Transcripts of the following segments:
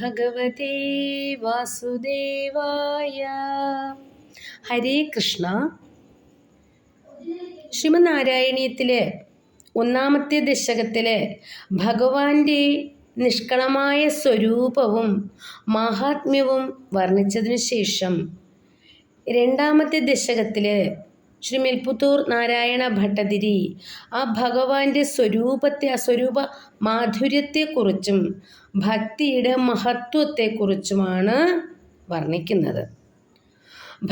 ഭഗവതേ വാസുദേവായ. ഹരേ കൃഷ്ണ. ശ്രീമന്നാരായണീയത്തിലെ 1-ാമത്തെ ദശകത്തിലെ ഭഗവാന്റെ നിഷ്കളമായ സ്വരൂപവും മാഹാത്മ്യവും വർണ്ണിച്ചതിനു ശേഷം 2-ാമത്തെ ദശകത്തിൽ ശ്രീ മേൽപ്പുത്തൂർ നാരായണ ഭട്ടതിരി ആ ഭഗവാന്റെ സ്വരൂപത്തെ, ആ സ്വരൂപ മാധുര്യത്തെക്കുറിച്ചും ഭക്തിയുടെ മഹത്വത്തെക്കുറിച്ചുമാണ് വർണ്ണിക്കുന്നത്.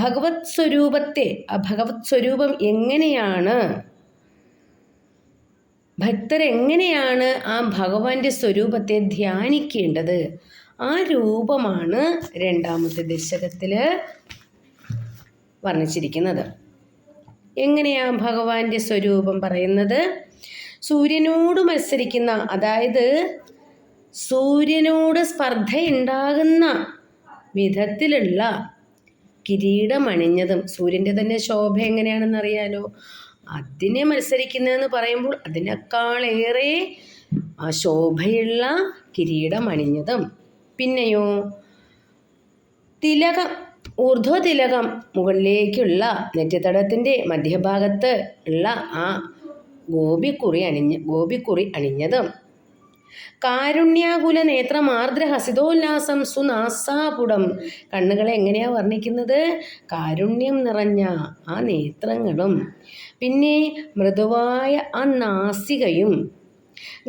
ഭഗവത് സ്വരൂപത്തെ, ആ ഭഗവത് സ്വരൂപം എങ്ങനെയാണ്, ഭക്തരെങ്ങനെയാണ് ആ ഭഗവാന്റെ സ്വരൂപത്തെ ധ്യാനിക്കേണ്ടത്, ആ രൂപമാണ് 2-ാമത്തെ ദശകത്തിൽ വർണ്ണിച്ചിരിക്കുന്നത്. എങ്ങനെയാ ഭഗവാന്റെ സ്വരൂപം പറയുന്നത്? സൂര്യനോട് മത്സരിക്കുന്ന, അതായത് സൂര്യനോട് സ്പർദ്ധയുണ്ടാകുന്ന വിധത്തിലുള്ള കിരീടമണിഞ്ഞതും, സൂര്യൻ്റെ തന്നെ ശോഭ എങ്ങനെയാണെന്ന് അറിയാലോ. അതിനെ മത്സരിക്കുന്നതെന്ന് പറയുമ്പോൾ അതിനേക്കാളേറെ ആ ശോഭയുള്ള കിരീടമണിഞ്ഞതും, പിന്നെയോ തിലകം, ഊർധ്വതിലകം, മുകളിലേക്കുള്ള നെറ്റിത്തടത്തിൻ്റെ മധ്യഭാഗത്ത് ഉള്ള ആ ഗോപിക്കുറി അണിഞ്ഞതും, കാരുണ്യാകുല നേത്രമാർദ്ര ഹസിതോല്ലാസം സുനാസാപുടം, കണ്ണുകളെ എങ്ങനെയാ വർണ്ണിക്കുന്നത്? കാരുണ്യം നിറഞ്ഞ ആ നേത്രങ്ങളും, പിന്നെ മൃദുവായ ആ നാസികയും,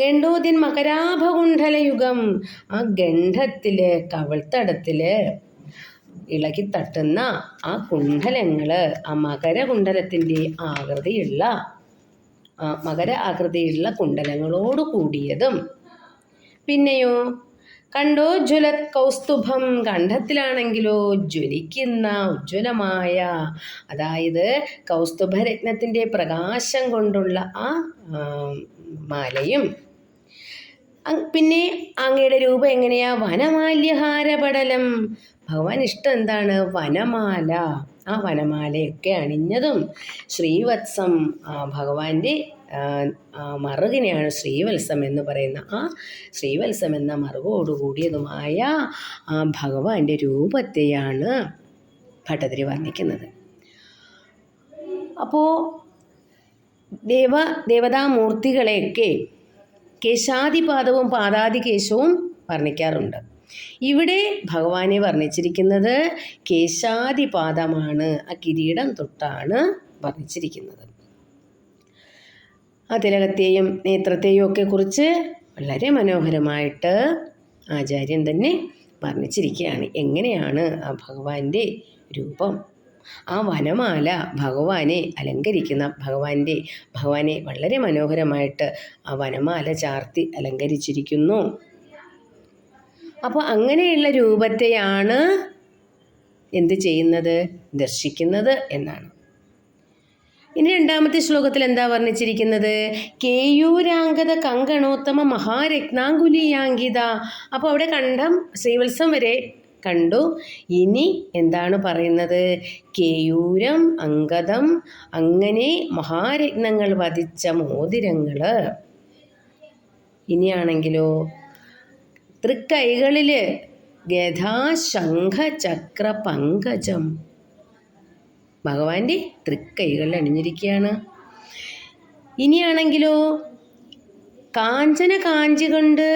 ഗണ്ഡോദ്യൻ മകരാഭകുണ്ഠലയുഗം, ആ ഗണ്ഡത്തിൽ, കവിൾത്തടത്തിൽ ഇളകിത്തട്ടുന്ന ആ കുണ്ഡലങ്ങൾ, ആ മകരകുണ്ഡലത്തിൻ്റെ ആകൃതിയുള്ള, മകര ആകൃതിയുള്ള കുണ്ഡലങ്ങളോട് കൂടിയതും, പിന്നെയോ കണ്ടോജ്വല കൗസ്തുഭം, കണ്ഠത്തിലാണെങ്കിലോ ജ്വലിക്കുന്ന ഉജ്ജ്വലമായ, അതായത് കൗസ്തുഭരത്നത്തിൻ്റെ പ്രകാശം കൊണ്ടുള്ള ആ മാലയും, പിന്നെ അങ്ങയുടെ രൂപം എങ്ങനെയാ? വനമാല്യഹാരപടലം, ഭഗവാൻ ഇഷ്ടം എന്താണ്? വനമാല. ആ വനമാലയൊക്കെ അണിഞ്ഞതും, ശ്രീവത്സം, ഭഗവാന്റെ മറുകിനെയാണ് ശ്രീവത്സം എന്ന് പറയുന്ന, ആ ശ്രീവത്സം എന്ന മറുകോടുകൂടിയതുമായ ആ ഭഗവാന്റെ രൂപത്തെയാണ് ഭട്ടതിരി വർണ്ണിക്കുന്നത്. അപ്പോൾ ദേവതാമൂർത്തികളെയൊക്കെ കേശാദിപാദവും പാദാദികേശവും വർണ്ണിക്കാറുണ്ട്. ഇവിടെ ഭഗവാനെ വർണ്ണിച്ചിരിക്കുന്നത് കേശാദിപാദമാണ്, ആ കിരീടം തൊട്ടാണ് വർണ്ണിച്ചിരിക്കുന്നത്. ആ തിലകത്തെയും നേത്രത്തെയും ഒക്കെ കുറിച്ച് വളരെ മനോഹരമായിട്ട് ആചാര്യൻ തന്നെ വർണ്ണിച്ചിരിക്കുകയാണ്. എങ്ങനെയാണ് ആ ഭഗവാന്റെ രൂപം, ആ വനമാല ഭഗവാനെ അലങ്കരിക്കുന്ന, ഭഗവാനെ വളരെ മനോഹരമായിട്ട് ആ വനമാല ചാർത്തി അലങ്കരിച്ചിരിക്കുന്നു. അപ്പോൾ അങ്ങനെയുള്ള രൂപത്തെയാണ് എന്ത് ചെയ്യുന്നത്? ദർശിക്കുന്നത് എന്നാണ്. ഇനി 2-ാമത്തെ ശ്ലോകത്തിൽ എന്താ വർണ്ണിച്ചിരിക്കുന്നത്? കേയൂരാംഗത കങ്കണോത്തമ മഹാരത്നാങ്കുലിയാങ്കിത. അപ്പോൾ അവിടെ കണ്ഠം, ശ്രീവത്സം വരെ കണ്ടു. ഇനി എന്താണ് പറയുന്നത്? കേയൂരം, അംഗദം, അങ്ങനെ മഹാരത്നങ്ങൾ വധിച്ച മോതിരങ്ങൾ. ഇനിയാണെങ്കിലോ തൃക്കൈകളിൽ ഗദാ ശംഖ ചക്ര പങ്കജം, ഭഗവാന്റെ തൃക്കൈകളിൽ അണിഞ്ഞിരിക്കുകയാണ്. ഇനിയാണെങ്കിലോ കാഞ്ചന കാഞ്ചി കൊണ്ട്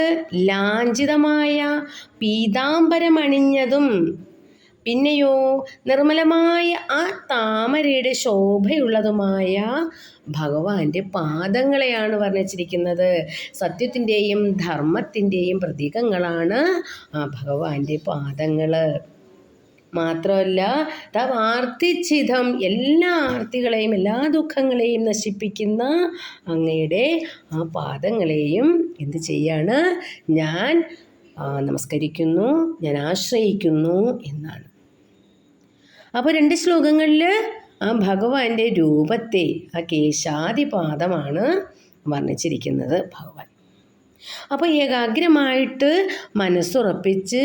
ലാഞ്ചിതമായ പീതാംബരമണിഞ്ഞതും, പിന്നെയോ നിർമ്മലമായ ആ താമരയുടെ ശോഭയുള്ളതുമായ ഭഗവാന്റെ പാദങ്ങളെയാണ് വർണ്ണിച്ചിരിക്കുന്നത്. സത്യത്തിൻ്റെയും ധർമ്മത്തിൻ്റെയും പ്രതീകങ്ങളാണ് ആ ഭഗവാന്റെ പാദങ്ങൾ. മാത്രമല്ല തവാർത്തിച്ഛിതം, എല്ലാ ആർത്തികളെയും എല്ലാ ദുഃഖങ്ങളെയും നശിപ്പിക്കുന്ന അങ്ങയുടെ ആ പാദങ്ങളെയും എന്ത് ചെയ്യാണ്? ഞാൻ നമസ്കരിക്കുന്നു, ഞാൻ ആശ്രയിക്കുന്നു എന്നാണ്. അപ്പോൾ 2 ശ്ലോകങ്ങളിൽ ആ ഭഗവാന്റെ രൂപത്തെ, ആ കേശാദിപാദമാണ് വർണ്ണിച്ചിരിക്കുന്നത് ഭഗവാൻ. അപ്പോൾ ഏകാഗ്രമായിട്ട് മനസ്സുറപ്പിച്ച്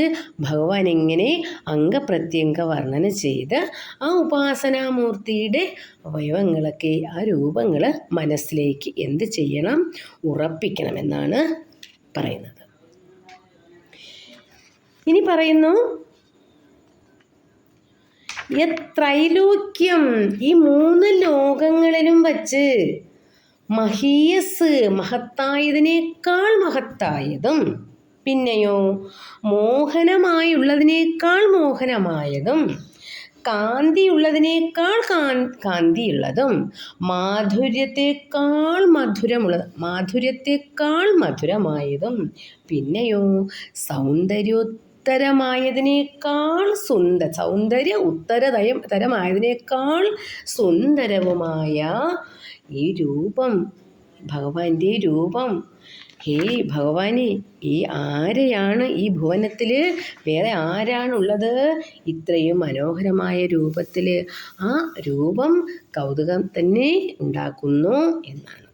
ഭഗവാൻ ഇങ്ങനെ അംഗപ്രത്യംഗ വർണ്ണന ചെയ്ത് ആ ഉപാസനാമൂർത്തിയുടെ അവയവങ്ങളൊക്കെ, ആ രൂപങ്ങൾ മനസ്സിലേക്ക് എന്ത് ചെയ്യണം? ഉറപ്പിക്കണമെന്നാണ് പറയുന്നത്. ഇനി പറയുന്നു, ത്രൈലോക്യം, ഈ 3 ലോകങ്ങളിലും വച്ച് മഹീയസ്, മഹത്തായതിനേക്കാൾ മഹത്തായതും, പിന്നെയോ മോഹനമായുള്ളതിനേക്കാൾ മോഹനമായതും, കാന്തിയുള്ളതിനേക്കാൾ കാന്തിയുള്ളതും, മാധുര്യത്തെക്കാൾ മധുരമായതും, പിന്നെയോ സൗന്ദര്യ ഉത്തരതരമായതിനേക്കാൾ സുന്ദരവുമായ ഈ രൂപം, ഭഗവാന്റെ രൂപം. ഹേ ഭഗവാനെ, ഈ ആരെയാണ് ഈ ഭുവനത്തിൽ വേറെ ആരാണുള്ളത് ഇത്രയും മനോഹരമായ രൂപത്തിൽ? ആ രൂപം കൗതുകം തന്നെ ഉണ്ടാക്കുന്നു എന്നാണ്.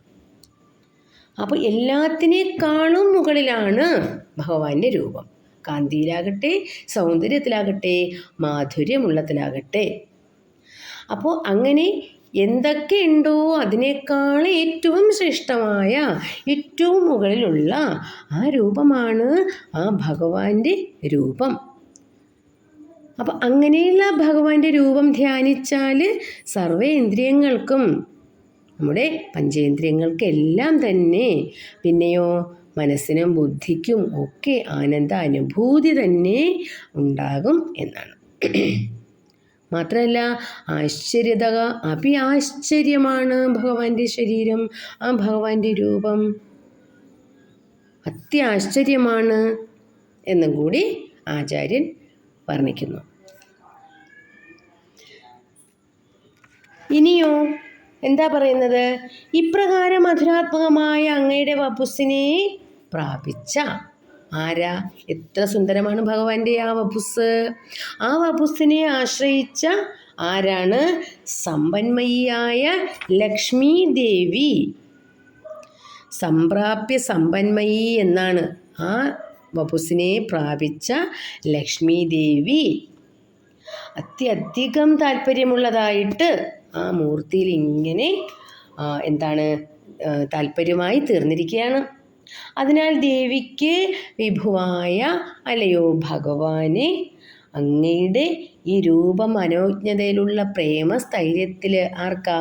അപ്പോൾ എല്ലാത്തിനേക്കാളും മുകളിലാണ് ഭഗവാന്റെ രൂപം. കാന്തിയിലാകട്ടെ, സൗന്ദര്യത്തിലാകട്ടെ, മാധുര്യമുള്ളതിലാകട്ടെ. അപ്പോൾ അങ്ങനെ എന്തൊക്കെയുണ്ടോ അതിനേക്കാൾ ഏറ്റവും ശ്രേഷ്ഠമായ, ഏറ്റവും മുകളിലുള്ള ആ രൂപമാണ് ആ ഭഗവാന്റെ രൂപം. അപ്പം അങ്ങനെയുള്ള ഭഗവാന്റെ രൂപം ധ്യാനിച്ചാൽ സർവേന്ദ്രിയങ്ങൾക്കും, നമ്മുടെ പഞ്ചേന്ദ്രിയങ്ങൾക്കെല്ലാം തന്നെ, പിന്നെയോ മനസ്സിനും ബുദ്ധിക്കും ഒക്കെ ആനന്ദ അനുഭൂതി തന്നെ ഉണ്ടാകും എന്നാണ്. മാത്രമല്ല ആശ്ചര്യമാണ് ഭഗവാന്റെ ശരീരം, ആ ഭഗവാന്റെ രൂപം അത്യാശ്ചര്യമാണ് എന്നും കൂടി ആചാര്യൻ വർണ്ണിക്കുന്നു. ഇനിയോ എന്താ പറയുന്നത്? ഇപ്രകാരം മധുരാത്മകമായ അങ്ങയുടെ വപുസ്സിനെ പ്രാപിച്ച ആരാ? എത്ര സുന്ദരമാണ് ഭഗവാന്റെ ആ വപുസ്! ആ വപുസ്സിനെ ആശ്രയിച്ച ആരാണ്? സമ്പന്മയിയായ ലക്ഷ്മി ദേവി. സംപ്രാപ്യ സമ്പന്മയി എന്നാണ്. ആ വപുസ്സിനെ പ്രാപിച്ച ലക്ഷ്മി ദേവി അത്യധികം താല്പര്യമുള്ളതായിട്ട് ആ മൂർത്തിയിൽ ഇങ്ങനെ താല്പര്യമായി തീർന്നിരിക്കുകയാണ്. അതിനാൽ ദേവിക്ക് വിഭുവായ അല്ലയോ ഭഗവാനെ, അങ്ങയുടെ ഈ രൂപ മനോജ്ഞതയിലുള്ള പ്രേമസ്ഥൈര്യത്തിൽ ആർക്കാ?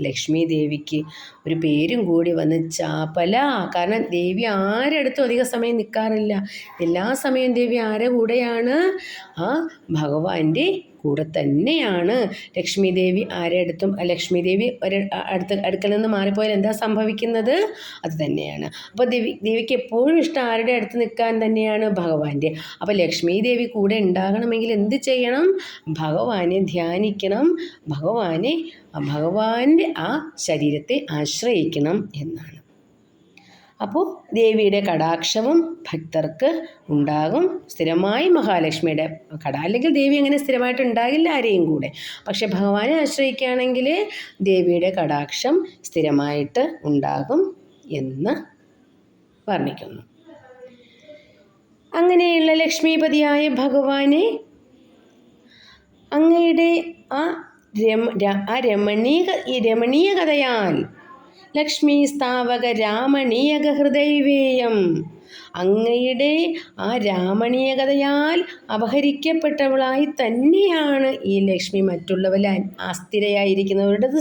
ലക്ഷ്മി ദേവിക്ക് ഒരു പേരും കൂടി വന്ന് ചാപ്പല. കാരണം ദേവി ആരടുത്തും അധിക സമയം നിൽക്കാറില്ല. എല്ലാ സമയവും ദേവി ആരെ കൂടെയാണ്? ആ ഭഗവാന്റെ കൂടെ തന്നെയാണ്. ലക്ഷ്മി ദേവി ലക്ഷ്മി ദേവി അടുക്കൽ നിന്ന് മാറിപ്പോയാൽ എന്താ സംഭവിക്കുന്നത്? അത് തന്നെയാണ്. അപ്പോൾ ദേവിക്ക് എപ്പോഴും ഇഷ്ടം ആരുടെ അടുത്ത് നിൽക്കാൻ തന്നെയാണ്? ഭഗവാന്റെ. അപ്പോൾ ലക്ഷ്മി ദേവി കൂടെ ഉണ്ടാകണമെങ്കിൽ എന്ത് ചെയ്യണം? ഭഗവാനെ ധ്യാനിക്കണം, ഭഗവാന്റെ ആ ശരീരത്തെ ആശ്രയിക്കണം എന്നാണ്. അപ്പോൾ ദേവിയുടെ കടാക്ഷവും ഭക്തർക്ക് ഉണ്ടാകും സ്ഥിരമായി. മഹാലക്ഷ്മിയുടെ അല്ലെങ്കിൽ ദേവി അങ്ങനെ സ്ഥിരമായിട്ട് ഉണ്ടാകില്ല ആരെയും കൂടെ. പക്ഷെ ഭഗവാനെ ആശ്രയിക്കുകയാണെങ്കിൽ ദേവിയുടെ കടാക്ഷം സ്ഥിരമായിട്ട് ഉണ്ടാകും എന്ന് വർണ്ണിക്കുന്നു. അങ്ങനെയുള്ള ലക്ഷ്മീപതിയായ ഭഗവാനെ അങ്ങയുടെ ആ രമണീയ കഥയാൽ ലക്ഷ്മി സ്ഥാവക രാമണീയക ഹൃദയവേയം, അങ്ങയുടെ ആ രാമണീയകതയാൽ അപഹരിക്കപ്പെട്ടവളായി തന്നെയാണ് ഈ ലക്ഷ്മി. മറ്റുള്ളവരിൽ അസ്ഥിരയായിരിക്കുന്നവരുടേത്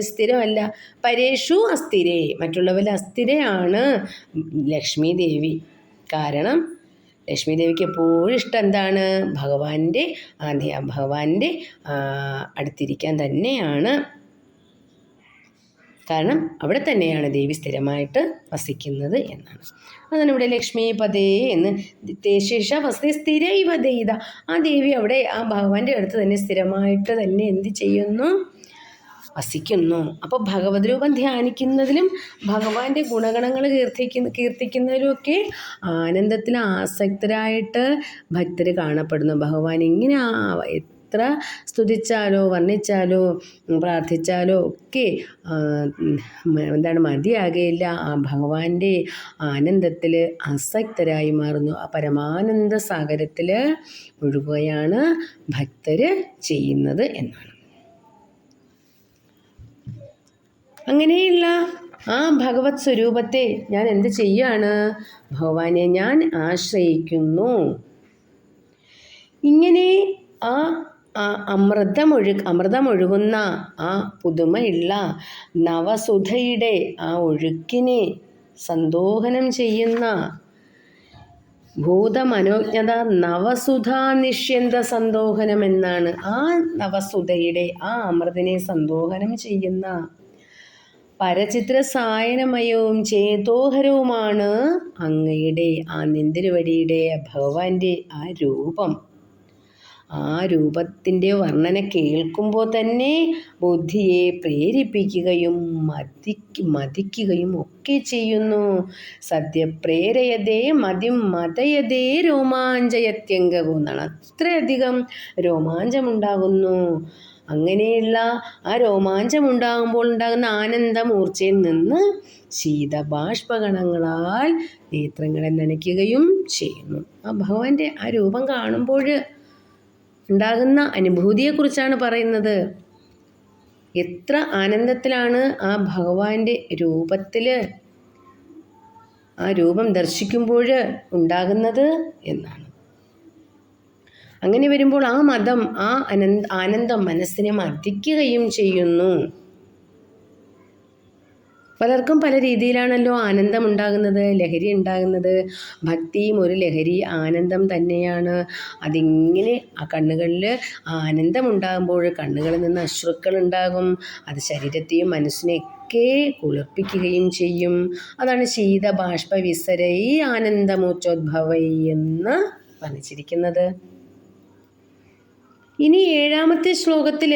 സ്ഥിരമല്ല. പരേഷു അസ്ഥിരേ, മറ്റുള്ളവരിൽ അസ്ഥിരയാണ് ലക്ഷ്മി ദേവി. കാരണം ലക്ഷ്മി ദേവിക്ക് എപ്പോഴും ഇഷ്ടം എന്താണ്? ഭഗവാന്റെ അടുത്തിരിക്കാൻ തന്നെയാണ്. കാരണം അവിടെ തന്നെയാണ് ദേവി സ്ഥിരമായിട്ട് വസിക്കുന്നത് എന്നാണ്. അതാണ് ഇവിടെ ലക്ഷ്മീപദേ എന്ന് തേശേഷ വസതി സ്ഥിരൈവ ദൈത. ആ ദേവി അവിടെ ആ ഭഗവാന്റെ അടുത്ത് തന്നെ സ്ഥിരമായിട്ട് തന്നെ എന്ത് ചെയ്യുന്നു? വസിക്കുന്നു. അപ്പോൾ ഭഗവത് രൂപം ധ്യാനിക്കുന്നതിലും ഭഗവാന്റെ ഗുണഗണങ്ങൾ കീർത്തിക്കുന്നതിലുമൊക്കെ ആനന്ദത്തിൽ ആസക്തരായിട്ട് ഭക്തർ കാണപ്പെടുന്നു. ഭഗവാൻ ഇങ്ങനെ എത്ര സ്തുതിച്ചാലോ വർണ്ണിച്ചാലോ പ്രാർത്ഥിച്ചാലോ ഒക്കെ മതിയാകുകയില്ല. ആ ഭഗവാന്റെ ആനന്ദത്തിൽ ആസക്തരായി മാറുന്നു. ആ പരമാനന്ദ സാഗരത്തിൽ ഒഴുകുകയാണ് ഭക്തർ ചെയ്യുന്നത് എന്നാണ്. അങ്ങനെയുള്ള ആ ഭഗവത് സ്വരൂപത്തെ ഞാൻ എന്ത് ചെയ്യാണ്? ഭഗവാനെ ഞാൻ ആശ്രയിക്കുന്നു. ഇങ്ങനെ ആ അമൃതമൊഴുകുന്ന ആ പുതുമയുള്ള നവസുധയുടെ ആ ഒഴുക്കിനെ സന്തോഹനം ചെയ്യുന്ന ഭൂതമനോജ്ഞത നവസുധാ നിഷ്യന്ത സന്തോഹനം എന്നാണ്. ആ നവസുധയുടെ ആ അമൃതിനെ സന്തോഹനം ചെയ്യുന്ന പരചിത്ര സായനമയവും ചേതോഹരവുമാണ് അങ്ങയുടെ ആ നിന്തിരുവടിയുടെ ഭഗവാന്റെ ആ രൂപം. ആ രൂപത്തിൻ്റെ വർണ്ണന കേൾക്കുമ്പോൾ തന്നെ ബുദ്ധിയെ പ്രേരിപ്പിക്കുകയും മതിക്കുകയും ഒക്കെ ചെയ്യുന്നു. സദ്യ പ്രേരയതേ മതിം മതയതേ രോമാഞ്ചയത്യംഗവും എന്നാണ്. അത്രയധികം രോമാഞ്ചമുണ്ടാകുന്നു. അങ്ങനെയുള്ള ആ രോമാഞ്ചമുണ്ടാകുമ്പോൾ ഉണ്ടാകുന്ന ആനന്ദമൂർച്ചയിൽ നിന്ന് ശീതബാഷ്പകണങ്ങളാൽ നേത്രങ്ങളെ നനയ്ക്കുകയും ചെയ്യുന്നു. ആ ഭഗവാന്റെ ആ രൂപം കാണുമ്പോൾ ഉണ്ടാകുന്ന അനുഭൂതിയെക്കുറിച്ചാണ് പറയുന്നത്. എത്ര ആനന്ദത്തിലാണ് ആ ഭഗവാന്റെ രൂപത്തിൽ ആ രൂപം ദർശിക്കുമ്പോൾ ഉണ്ടാകുന്നത് എന്നാണ്. അങ്ങനെ വരുമ്പോൾ ആ മതം ആ ആനന്ദം മനസ്സിനെ മതിക്കുകയും ചെയ്യുന്നു. പലർക്കും പല രീതിയിലാണല്ലോ ആനന്ദം ഉണ്ടാകുന്നത്, ലഹരി ഉണ്ടാകുന്നത്. ഭക്തിയും ഒരു ലഹരി ആനന്ദം തന്നെയാണ്. അതിങ്ങനെ ആ കണ്ണുകളിൽ ആനന്ദം ഉണ്ടാകുമ്പോൾ കണ്ണുകളിൽ നിന്ന് അശ്രുക്കൾ ഉണ്ടാകും. അത് ശരീരത്തെയും മനസ്സിനെയൊക്കെ കുളിർപ്പിക്കുകയും ചെയ്യും. അതാണ് ശീതബാഷ്പ വിസരൈ ആനന്ദമൂർച്ചോദ്ഭവൈ എന്ന് വർണ്ണിച്ചിരിക്കുന്നത്. ഇനി 7ാമത്തെ ശ്ലോകത്തിൽ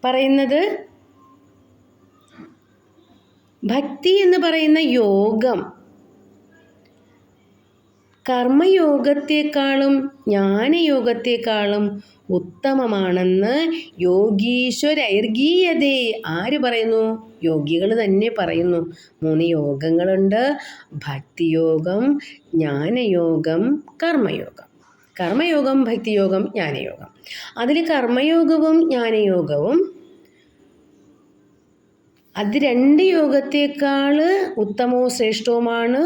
പറയുന്നത് ഭക്തി എന്ന് പറയുന്ന യോഗം കർമ്മയോഗത്തെക്കാളും ജ്ഞാനയോഗത്തെക്കാളും ഉത്തമമാണെന്ന് യോഗീശ്വരൈർഗീയതേ. ആര് പറയുന്നു? യോഗികൾ തന്നെ പറയുന്നു. 3 യോഗങ്ങളുണ്ട്: ഭക്തിയോഗം, ജ്ഞാനയോഗം, കർമ്മയോഗം. കർമ്മയോഗം, ഭക്തിയോഗം, ജ്ഞാനയോഗം. അതിൽ കർമ്മയോഗവും ജ്ഞാനയോഗവും അത് 2 യോഗത്തേക്കാൾ ഉത്തമവും ശ്രേഷ്ഠവുമാണ്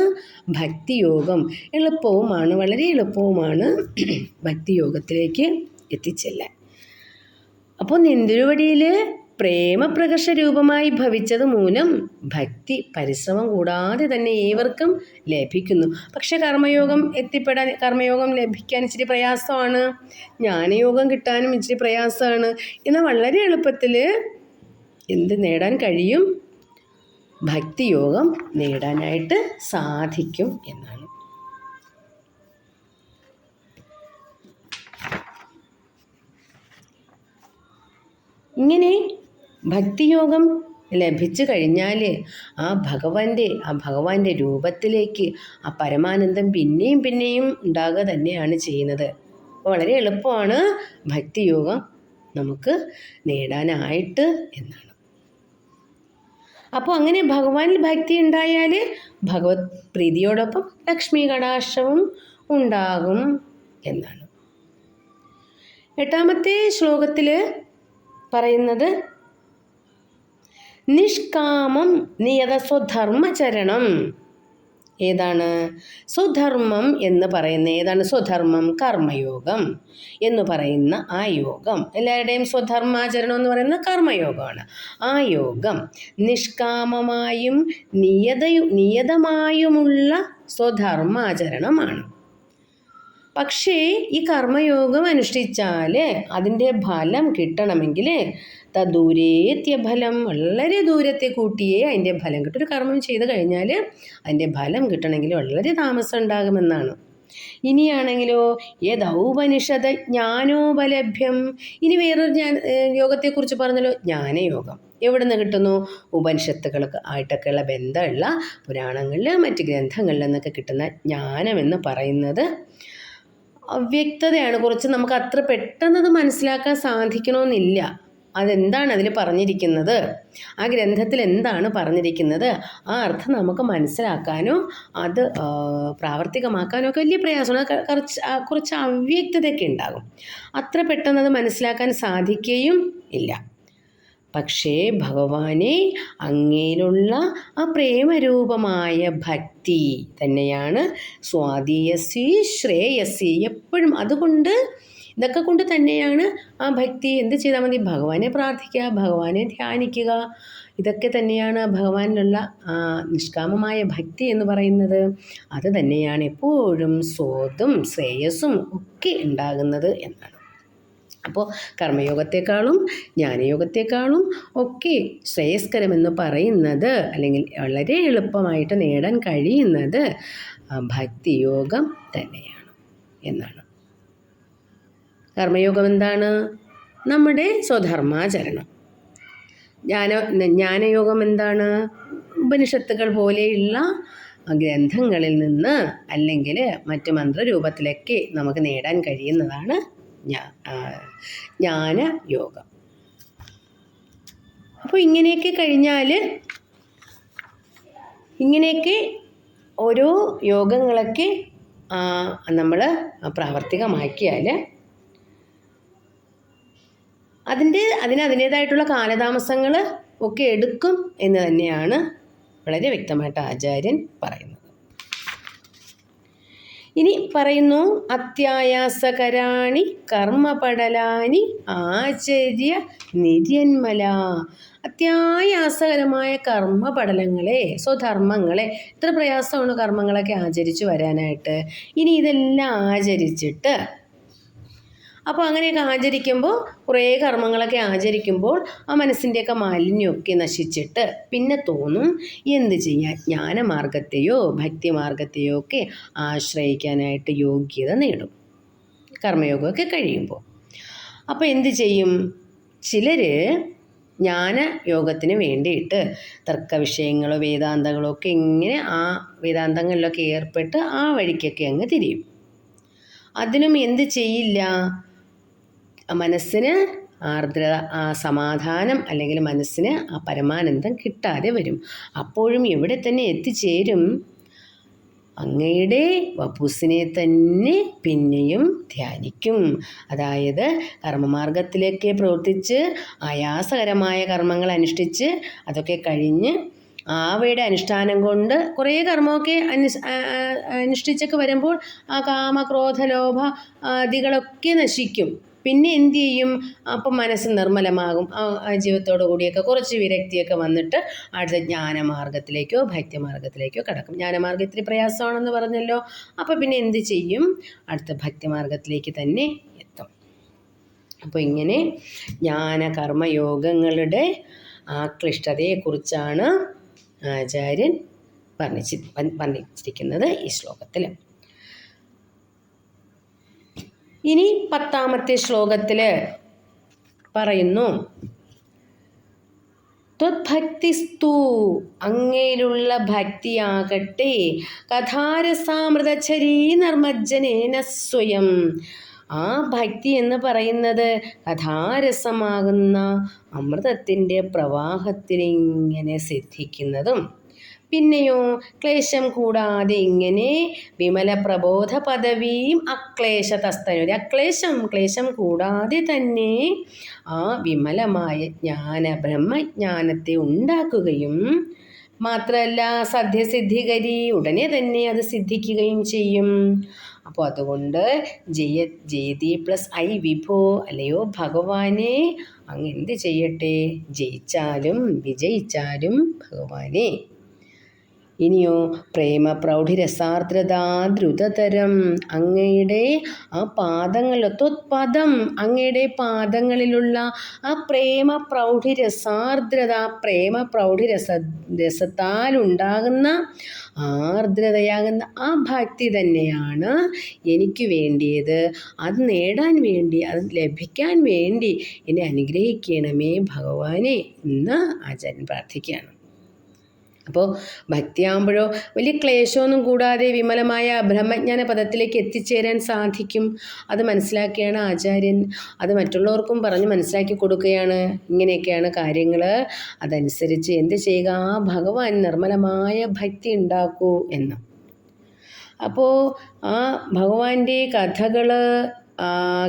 ഭക്തിയോഗം. എളുപ്പവുമാണ്, വളരെ എളുപ്പവുമാണ് ഭക്തിയോഗത്തിലേക്ക് എത്തിച്ചെല്ലാൻ. അപ്പോൾ നിന്തിരുവടിയിൽ പ്രേമപ്രകർഷ രൂപമായി ഭവിച്ചത് മൂലം ഭക്തി പരിശ്രമം കൂടാതെ തന്നെ ഏവർക്കും ലഭിക്കുന്നു. പക്ഷെ കർമ്മയോഗം ലഭിക്കാൻ ഇച്ചിരി പ്രയാസമാണ്, ജ്ഞാനയോഗം കിട്ടാനും ഇച്ചിരി പ്രയാസമാണ്. എന്നാൽ വളരെ എളുപ്പത്തിൽ എന്ത് നേടാൻ കഴിയും? ഭക്തിയോഗം നേടാനായിട്ട് സാധിക്കും എന്നാണ്. ഇങ്ങനെ ഭക്തിയോഗം ലഭിച്ചു കഴിഞ്ഞാൽ ആ ഭഗവാന്റെ രൂപത്തിലേക്ക് ആ പരമാനന്ദം പിന്നെയും പിന്നെയും ഉണ്ടാകുക തന്നെയാണ് ചെയ്യുന്നത്. വളരെ എളുപ്പമാണ് ഭക്തിയോഗം നമുക്ക് നേടാനായിട്ട് എന്നാണ്. അപ്പോൾ അങ്ങനെ ഭഗവാനിൽ ഭക്തി ഉണ്ടായാൽ ഭഗവത് പ്രീതിയോടൊപ്പം ലക്ഷ്മി കടാക്ഷവും ഉണ്ടാകും എന്നാണ്. 8ാമത്തെ ശ്ലോകത്തിൽ പറയുന്നത് നിഷ്കാമം നിയത സ്വധർമ്മചരണം. ഏതാണ് സ്വധർമ്മം എന്ന് പറയുന്ന? ഏതാണ് സ്വധർമ്മം? കർമ്മയോഗം എന്ന് പറയുന്ന ആ യോഗം. എല്ലാവരുടെയും സ്വധർമാചരണം എന്ന് പറയുന്ന കർമ്മയോഗമാണ്. ആ യോഗം നിഷ്കാമമായും നിയതമായുമുള്ള സ്വധർമാചരണമാണ്. പക്ഷേ ഈ കർമ്മയോഗം അനുഷ്ഠിച്ചാൽ അതിൻ്റെ ഫലം കിട്ടണമെങ്കിൽ തദൂരേത്യഫലം, വളരെ ദൂരത്തെ കൂട്ടിയേ അതിൻ്റെ ഫലം കിട്ടും. ഒരു കർമ്മം ചെയ്ത് കഴിഞ്ഞാൽ അതിൻ്റെ ഫലം കിട്ടണമെങ്കിൽ വളരെ താമസം ഉണ്ടാകുമെന്നാണ്. ഇനിയാണെങ്കിലോ യദൗപനിഷത് ജ്ഞാനോപലഭ്യം. ഇനി വേറൊരു യോഗത്തെക്കുറിച്ച് പറഞ്ഞല്ലോ, ജ്ഞാനയോഗം. എവിടെ നിന്ന് കിട്ടുന്നു? ഉപനിഷത്തുകൾക്ക് ആയിട്ടൊക്കെയുള്ള ബന്ധമുള്ള പുരാണങ്ങളിൽ മറ്റ് ഗ്രന്ഥങ്ങളിൽ നിന്നൊക്കെ കിട്ടുന്ന ജ്ഞാനമെന്ന് പറയുന്നത് അവ്യക്തതയാണ്. കുറച്ച് നമുക്ക് അത്ര പെട്ടെന്നത് മനസ്സിലാക്കാൻ സാധിക്കണമെന്നില്ല. അതെന്താണ് അതിൽ പറഞ്ഞിരിക്കുന്നത്, ആ ഗ്രന്ഥത്തിൽ എന്താണ് പറഞ്ഞിരിക്കുന്നത്, ആ അർത്ഥം നമുക്ക് മനസ്സിലാക്കാനോ അത് പ്രാവർത്തികമാക്കാനോ ഒക്കെ വലിയ പ്രയാസമാണ്. കുറച്ച് അവ്യക്തതയൊക്കെ ഉണ്ടാകും. അത്ര പെട്ടെന്നത് മനസ്സിലാക്കാൻ സാധിക്കുകയും ഇല്ല. പക്ഷേ ഭഗവാനെ അങ്ങയിലുള്ള ആ പ്രേമരൂപമായ ഭക്തി തന്നെയാണ് സ്വാധീയസി ശ്രേയസി. എപ്പോഴും അതുകൊണ്ട് ഇതൊക്കെ കൊണ്ട് തന്നെയാണ് ആ ഭക്തി. എന്ത് ചെയ്താൽ മതി? ഭഗവാനെ പ്രാർത്ഥിക്കുക, ഭഗവാനെ ധ്യാനിക്കുക. ഇതൊക്കെ തന്നെയാണ് ഭഗവാനിലുള്ള നിഷ്കാമമായ ഭക്തി എന്ന് പറയുന്നത്. അത് തന്നെയാണ് എപ്പോഴും സ്വത്തും ശ്രേയസ്സും ഒക്കെ ഉണ്ടാകുന്നത് എന്നാണ്. അപ്പോൾ കർമ്മയോഗത്തെക്കാളും ജ്ഞാനയോഗത്തെക്കാളും ഒക്കെ ശ്രേയസ്കരമെന്ന് പറയുന്നത്, അല്ലെങ്കിൽ വളരെ എളുപ്പമായിട്ട് നേടാൻ കഴിയുന്നത് ഭക്തിയോഗം തന്നെയാണ് എന്നാണ്. കർമ്മയോഗം എന്താണ്? നമ്മുടെ സ്വധർമാചരണം. ജ്ഞാനയോഗം എന്താണ്? ഉപനിഷത്തുകൾ പോലെയുള്ള ഗ്രന്ഥങ്ങളിൽ നിന്ന് അല്ലെങ്കിൽ മറ്റ് മന്ത്രരൂപത്തിലൊക്കെ നമുക്ക് നേടാൻ കഴിയുന്നതാണ് ജ്ഞാനയോഗം. അപ്പോൾ ഇങ്ങനെയൊക്കെ കഴിഞ്ഞാൽ, ഇങ്ങനെയൊക്കെ ഓരോ യോഗങ്ങളൊക്കെ നമ്മൾ പ്രാവർത്തികമാക്കിയാൽ അതിനേതായിട്ടുള്ള കാലതാമസങ്ങൾ ഒക്കെ എടുക്കും എന്ന് തന്നെയാണ് വളരെ വ്യക്തമായിട്ട് ആചാര്യൻ പറയുന്നത്. ഇനി പറയുന്നു, അത്യായാസകരാണി കർമ്മപടലാനി ആചര്യ നിര്യന്മല. അത്യായാസകരമായ കർമ്മപടലങ്ങളെ, സ്വധർമ്മങ്ങളെ, എത്ര പ്രയാസമാണ് കർമ്മങ്ങളൊക്കെ ആചരിച്ചു വരാനായിട്ട്. ഇനി ഇതെല്ലാം ആചരിച്ചിട്ട്, അപ്പോൾ അങ്ങനെയൊക്കെ ആചരിക്കുമ്പോൾ, കുറേ കർമ്മങ്ങളൊക്കെ ആചരിക്കുമ്പോൾ ആ മനസ്സിൻ്റെയൊക്കെ മാലിന്യമൊക്കെ നശിച്ചിട്ട് പിന്നെ തോന്നും എന്ത് ചെയ്യാൻ, ജ്ഞാനമാർഗത്തെയോ ഭക്തിമാർഗത്തെയോ ഒക്കെ ആശ്രയിക്കാനായിട്ട് യോഗ്യത നേടും കർമ്മയോഗമൊക്കെ കഴിയുമ്പോൾ. അപ്പോൾ എന്ത് ചെയ്യും? ചിലർ ജ്ഞാനയോഗത്തിന് വേണ്ടിയിട്ട് തർക്ക വിഷയങ്ങളോ വേദാന്തങ്ങളോ ഒക്കെ ഇങ്ങനെ ആ വേദാന്തങ്ങളിലൊക്കെ ഏർപ്പെട്ട് ആ വഴിക്കൊക്കെ അങ്ങ് തിരിയും. അതിനും എന്ത് ചെയ്യില്ല? മനസ്സിന് ആർദ്രത, ആ സമാധാനം, അല്ലെങ്കിൽ മനസ്സിന് ആ പരമാനന്ദം കിട്ടാതെ വരും. അപ്പോഴും എവിടെ തന്നെ എത്തിച്ചേരും? അങ്ങയുടെ വപുസിനെ തന്നെ പിന്നെയും ധ്യാനിക്കും. അതായത് കർമ്മമാർഗത്തിലേക്ക് പ്രവർത്തിച്ച് ആയാസകരമായ കർമ്മങ്ങൾ അനുഷ്ഠിച്ച് അതൊക്കെ കഴിഞ്ഞ് അവയുടെ അനുഷ്ഠാനം കൊണ്ട് കുറേ കർമ്മമൊക്കെ അനുഷ്ഠിച്ചൊക്കെ വരുമ്പോൾ ആ കാമക്രോധ ലോഭ ആദികളൊക്കെ നശിക്കും. പിന്നെ എന്തു ചെയ്യും? അപ്പം മനസ്സ് നിർമ്മലമാകും. ജീവിതത്തോടു കൂടിയൊക്കെ കുറച്ച് വിരക്തിയൊക്കെ വന്നിട്ട് അടുത്ത ജ്ഞാനമാർഗത്തിലേക്കോ ഭക്തിമാർഗത്തിലേക്കോ കടക്കും. ജ്ഞാനമാർഗം ഇത്തിരി പ്രയാസമാണെന്ന് പറഞ്ഞല്ലോ. അപ്പോൾ പിന്നെ എന്ത് ചെയ്യും? അടുത്ത ഭക്തിമാർഗത്തിലേക്ക് തന്നെ എത്തും. അപ്പോൾ ഇങ്ങനെ ജ്ഞാനകർമ്മയോഗങ്ങളുടെ ക്ലിഷ്ടതയെക്കുറിച്ചാണ് ആചാര്യൻ വർണ്ണിച്ചിരിക്കുന്നത് ഈ ശ്ലോകത്തിൽ. ഇനി 10ാമത്തെ ശ്ലോകത്തിൽ പറയുന്നു, ത്വദ്ഭക്തിസ്തു, അങ്ങയിലുള്ള ഭക്തിയാകട്ടെ, കഥാരസാമൃതചരീ നിർമ്മജ്ജനേന സ്വയം. ആ ഭക്തി എന്ന് പറയുന്നത് കഥാരസമാകുന്ന അമൃതത്തിൻ്റെ പ്രവാഹത്തിലിങ്ങനെ സിദ്ധിക്കുന്നതും, പിന്നെയോ ക്ലേശം കൂടാതെ ഇങ്ങനെ വിമല പ്രബോധ പദവിയും അക്ലേശതസ്തനുര. ക്ലേശം കൂടാതെ തന്നെ ആ വിമലമായ ബ്രഹ്മജ്ഞാനത്തെ ഉണ്ടാക്കുകയും മാത്രമല്ല സദ്യസിദ്ധികരി, ഉടനെ തന്നെ അത് സിദ്ധിക്കുകയും ചെയ്യും. അപ്പോൾ അതുകൊണ്ട് ജയതി പ്ലസ് ഐ വിഭോ, അല്ലയോ ഭഗവാനെ, അങ്ങ് എന്ത് ചെയ്യട്ടെ? ജയിച്ചാലും വിജയിച്ചാലും ഭഗവാനെ. ഇനിയോ പ്രേമ പ്രൗഢിരസാർദ്രതാ ദ്രുതതരം, അങ്ങയുടെ ആ പാദങ്ങളിൽ, ത്വത്പദം, അങ്ങയുടെ പാദങ്ങളിലുള്ള ആ പ്രേമ പ്രൗഢിരസാർദ്രത, പ്രേമ പ്രൗഢിരസത്താലുണ്ടാകുന്ന ആർദ്രതയാകുന്ന ആ ഭക്തി തന്നെയാണ് എനിക്ക് വേണ്ടിയത്. അത് നേടാൻ വേണ്ടി, അത് ലഭിക്കാൻ വേണ്ടി എന്നെ അനുഗ്രഹിക്കണമേ ഭഗവാനെ എന്ന് ആചാര്യൻ പ്രാർത്ഥിക്കുകയാണ്. അപ്പോൾ ഭക്തിയാകുമ്പോഴോ വലിയ ക്ലേശമൊന്നും കൂടാതെ വിമലമായ ബ്രഹ്മജ്ഞാന പദത്തിലേക്ക് എത്തിച്ചേരാൻ സാധിക്കും. അത് മനസ്സിലാക്കിയാണ് ആചാര്യൻ അത് മറ്റുള്ളവർക്കും പറഞ്ഞ് മനസ്സിലാക്കി കൊടുക്കുകയാണ്. ഇങ്ങനെയൊക്കെയാണ് കാര്യങ്ങൾ, അതനുസരിച്ച് എന്ത് ചെയ്യുക? ഭഗവാൻ നിർമ്മലമായ ഭക്തി ഉണ്ടാക്കൂ എന്ന്. അപ്പോൾ ആ ഭഗവാന്റെ കഥകൾ,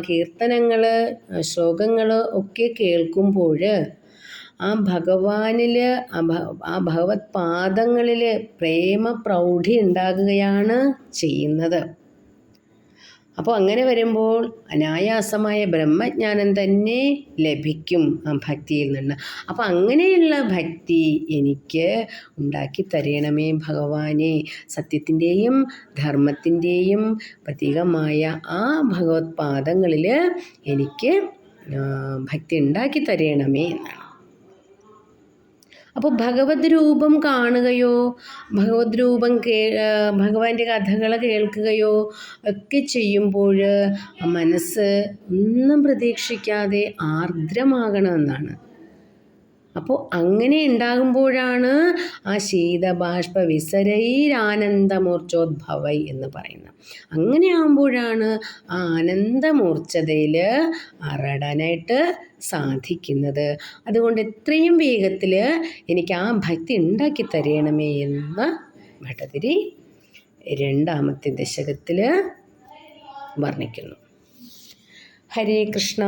കീർത്തനങ്ങൾ, ശ്ലോകങ്ങൾ ഒക്കെ കേൾക്കുമ്പോൾ ആ ഭഗവാനിൽ ആ ഭഗവത് പാദങ്ങളിൽ പ്രേമപ്രൗഢി ഉണ്ടാകുകയാണ് ചെയ്യുന്നത്. അപ്പോൾ അങ്ങനെ വരുമ്പോൾ അനായാസമായ ബ്രഹ്മജ്ഞാനം തന്നെ ലഭിക്കും ആ ഭക്തിയിൽ നിന്ന്. അപ്പോൾ അങ്ങനെയുള്ള ഭക്തി എനിക്ക് ഉണ്ടാക്കി തരണമേ ഭഗവാനെ. സത്യത്തിൻ്റെയും ധർമ്മത്തിൻ്റെയും പ്രതീകമായ ആ ഭഗവത് പാദങ്ങളിൽ എനിക്ക് ഭക്തി ഉണ്ടാക്കി തരണമേ എന്നാണ്. അപ്പോൾ ഭഗവത് രൂപം കാണുകയോ ഭഗവത് രൂപം ഭഗവാന്റെ കഥകൾ കേൾക്കുകയോ ഒക്കെ ചെയ്യുമ്പോൾ മനസ്സ് ഒന്നും പ്രതീക്ഷിക്കാതെ ആർദ്രമാകണമെന്നാണ്. അപ്പോൾ അങ്ങനെ ഉണ്ടാകുമ്പോഴാണ് ആ ശീതബാഷ്പ വിസരൈരാനന്ദമൂർച്ഛോദ്ഭവൈ എന്ന് പറയുന്നത്. അങ്ങനെ ആകുമ്പോഴാണ് ആ ആനന്ദമൂർച്ഛതയിൽ അറടാനായിട്ട് സാധിക്കുന്നത്. അതുകൊണ്ട് എത്രയും വേഗത്തിൽ എനിക്ക് ആ ഭക്തി ഉണ്ടാക്കി തരണമേ എന്ന് ഭട്ടതിരി 2ാമത്തെ ദശകത്തിൽ വർണ്ണിക്കുന്നു. ഹരേ കൃഷ്ണ.